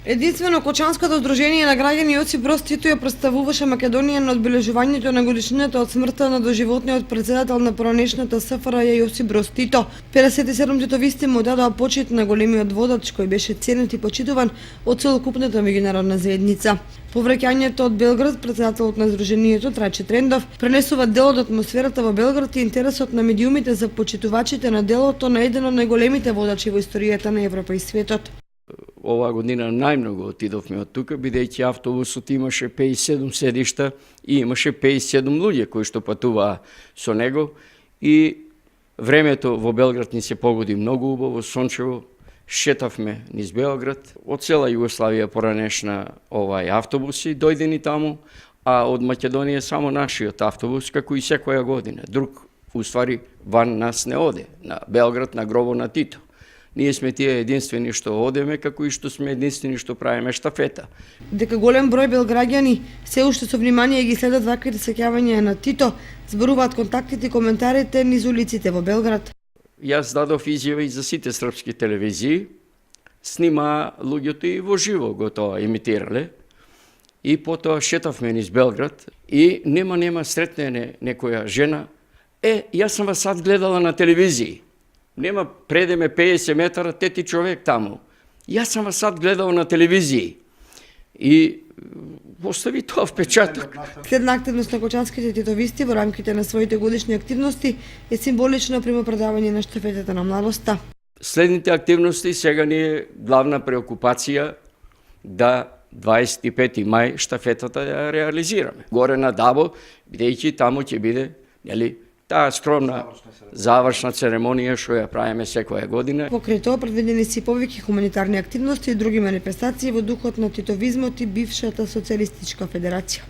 Единствено Кочанското здружение на граѓани Јосип Броз Тито ја представуваше Македонија на одбележувањето на годишнината од смртта на доживотниот председател на поранешната СФРЈ Јосип Броз Тито. 57 титовисти му дадоа почит на големиот водач кој беше ценет и почитуван од целокупната меѓународна заедница. По враќањето од Белград, председателот на здруженијето Трајче Трендов пренесува дел од атмосферата во Белград и интересот на медиумите за почитувачите на делото на еден од најголемите водачи во историјата на Европа и светот. Оваа година најмногу отидовме од тука, бидејќи автобусот имаше 57 седишта и имаше 57 луѓе кои што патуваа со него и времето во Белград ни се погоди многу убаво, сончево. Шетавме низ Белград, од цела Југославија поранешна автобуси, дојдени таму, а од Македонија само нашиот автобус, како и секоја година. Друг, уствари, ван нас не оде, на Белград, на гробо на Тито. Ние сме тие единствени што одеме, како и што сме единствени што правиме штафета. Дека голем број белграѓани се уште со внимание ги следат ваквите сеќавања на Тито, зборуваат контактите и коментарите низ улиците во Белград. Јас дадов изјави за сите српски телевизии, снима луѓето и во живо го тоа имитирале. И потоа шетавме низ Белград и нема сретне некоја жена. Јас сам вас сад гледала на телевизии. Нема предеме 50 метара, тети човек таму. Јас сам вас сад гледал на телевизии. И остави тоа впечаток. Следна активност на кочанските титовисти во рамките на своите годишни активности е символично примопредавање на штафетата на младоста. Следните активности сега ни е главна преокупација да 25 мај штафетата ја реализираме. Горе на Дабо, бидејќи таму ќе биде, таа скромна завршна церемонија што ја правиме секоја година. Покрај тоа предвидени се повеќе хуманитарни активности и други манифестации во духот на титовизмот и бившата социјалистичка федерација.